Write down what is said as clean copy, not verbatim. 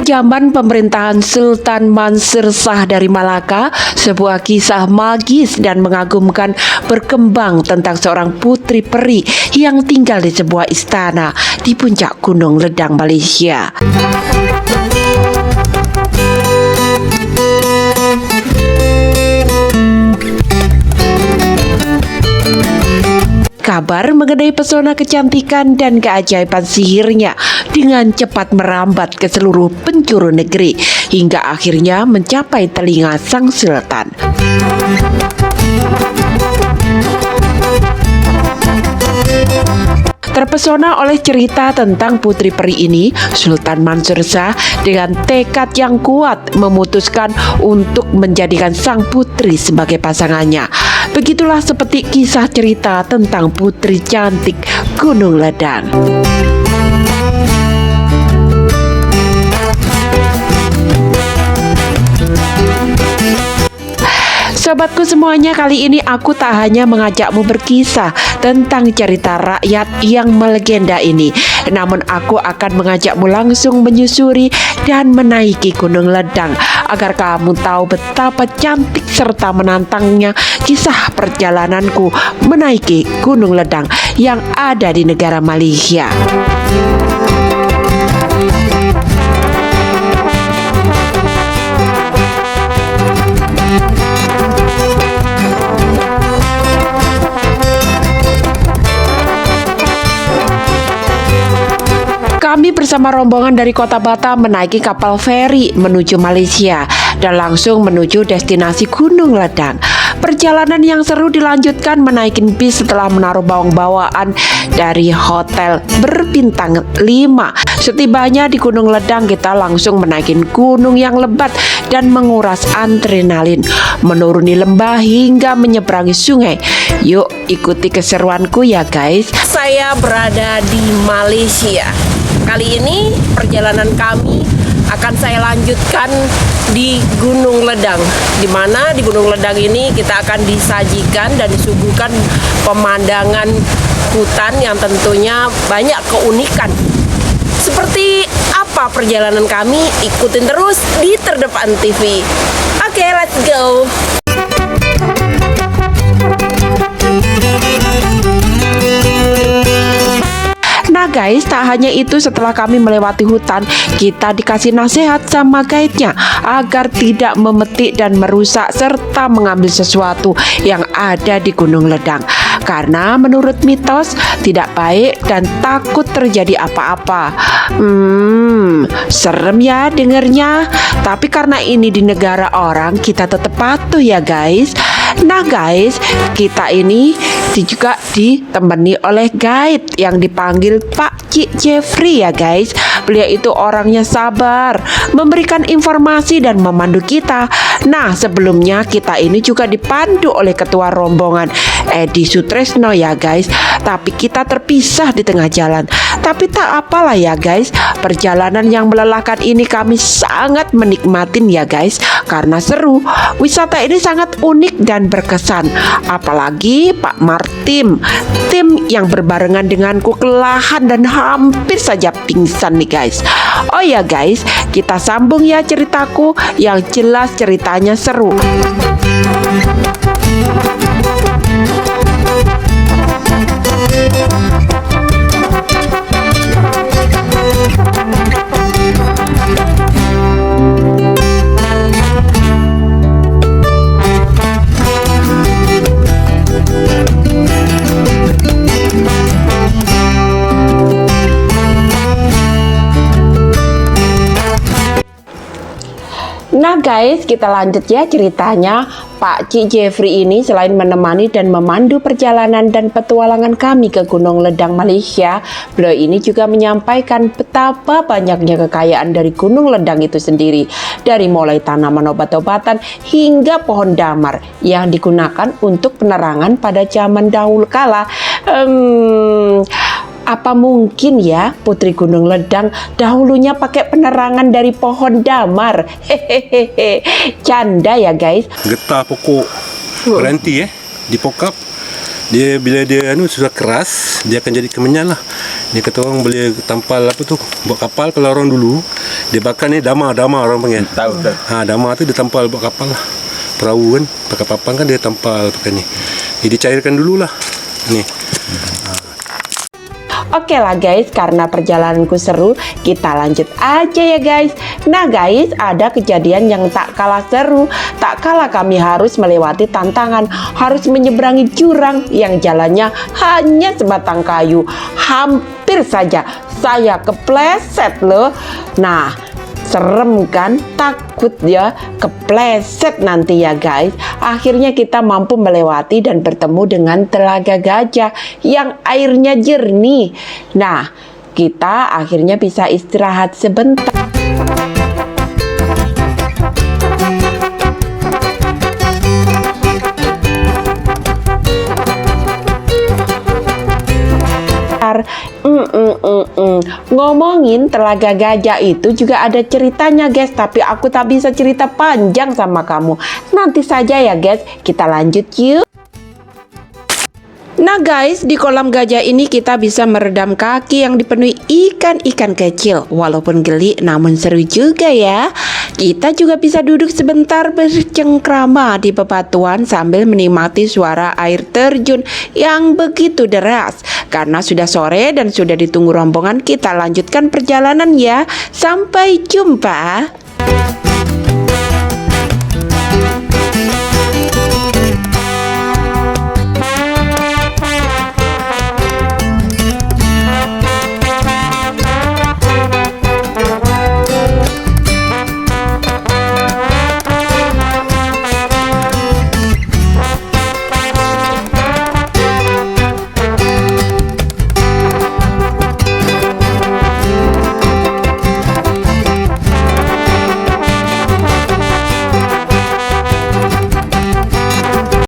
Pada zaman pemerintahan Sultan Mansur Shah dari Malaka, sebuah kisah magis dan mengagumkan berkembang tentang seorang putri peri yang tinggal di sebuah istana di puncak Gunung Ledang, Malaysia. Kabar mengenai pesona kecantikan dan keajaiban sihirnya dengan cepat merambat ke seluruh penjuru negeri hingga akhirnya mencapai telinga sang sultan. Terpesona oleh cerita tentang putri peri ini, Sultan Mansur Shah dengan tekad yang kuat memutuskan untuk menjadikan sang putri sebagai pasangannya. Begitulah seperti kisah cerita tentang putri cantik Gunung Ledang. Sobatku semuanya, kali ini aku tak hanya mengajakmu berkisah tentang cerita rakyat yang melegenda ini, namun aku akan mengajakmu langsung menyusuri dan menaiki Gunung Ledang agar kamu tahu betapa cantik serta menantangnya kisah perjalananku menaiki Gunung Ledang yang ada di negara Malaysia. Kami bersama rombongan dari Kota Batam menaiki kapal feri menuju Malaysia dan langsung menuju destinasi Gunung Ledang. Perjalanan yang seru dilanjutkan menaiki bis setelah menaruh bawang-bawaan dari hotel berbintang 5. Setibanya di Gunung Ledang, kita langsung menaiki gunung yang lebat dan menguras adrenalin, menuruni lembah hingga menyeberangi sungai. Yuk ikuti keseruanku ya guys. Saya berada di Malaysia. Kali ini perjalanan kami akan saya lanjutkan di Gunung Ledang, di mana di Gunung Ledang ini kita akan disajikan dan disuguhkan pemandangan hutan yang tentunya banyak keunikan. Seperti apa perjalanan kami? Ikutin terus di Terdepan TV. Oke, let's go. Nah guys, tak hanya itu, setelah kami melewati hutan, kita dikasih nasihat sama guide-nya agar tidak memetik dan merusak serta mengambil sesuatu yang ada di Gunung Ledang, karena menurut mitos tidak baik dan takut terjadi apa-apa. Serem ya dengernya, tapi karena ini di negara orang, kita tetap patuh ya guys. Nah guys, kita ini juga ditemani oleh guide yang dipanggil Pak Cik Jeffrey ya guys. Beliau itu orangnya sabar, memberikan informasi dan memandu kita. Nah sebelumnya kita ini juga dipandu oleh ketua rombongan Edi Sutresno ya guys. Tapi kita terpisah di tengah jalan. Tapi tak apalah ya guys, perjalanan yang melelahkan ini kami sangat menikmatin ya guys, karena seru. Wisata ini sangat unik dan berkesan. Apalagi Pak Martim, tim yang berbarengan denganku kelelahan dan hampir saja pingsan nih guys. Oh ya guys, kita sambung ya ceritaku, yang jelas ceritanya seru. Nah guys, kita lanjut ya ceritanya. Pak Cik Jeffrey ini selain menemani dan memandu perjalanan dan petualangan kami ke Gunung Ledang, Malaysia, beliau ini juga menyampaikan betapa banyaknya kekayaan dari Gunung Ledang itu sendiri, dari mulai tanaman obat-obatan hingga pohon damar yang digunakan untuk penerangan pada zaman dahulu kala. Apa mungkin ya Putri Gunung Ledang dahulunya pakai penerangan dari pohon damar? Hehehe, canda ya guys. Getah pokok berhenti dipokap Dia bila dia sudah keras, dia akan jadi kemenyan lah. Dia kata orang boleh tampal apa tu, buat kapal. Kalau orang dulu dia bakar ni dama orang panggil. Tahu. Dama tu dia tampal buat kapal lah. Perahu kan, pakai papan kan dia tampal pakai ni. Jadi cairkan dulu lah. Ni. Oke lah guys, karena perjalananku seru, kita lanjut aja ya guys. Nah guys, ada kejadian yang tak kalah seru. Tak kalah kami harus melewati tantangan, harus menyeberangi jurang yang jalannya hanya sebatang kayu. Hampir saja saya kepleset loh. Nah, serem kan, takut ya kepleset nanti ya guys. Akhirnya kita mampu melewati dan bertemu dengan telaga gajah yang airnya jernih. Nah, kita akhirnya bisa istirahat sebentar. Ngomongin telaga gajah itu juga ada ceritanya guys, tapi aku tak bisa cerita panjang sama kamu. Nanti saja ya guys, kita lanjut yuk. Nah guys, di kolam gajah ini kita bisa meredam kaki yang dipenuhi ikan-ikan kecil. Walaupun geli namun seru juga ya. Kita juga bisa duduk sebentar bercengkrama di bebatuan sambil menikmati suara air terjun yang begitu deras. Karena sudah sore dan sudah ditunggu rombongan, kita lanjutkan perjalanan ya. Sampai jumpa.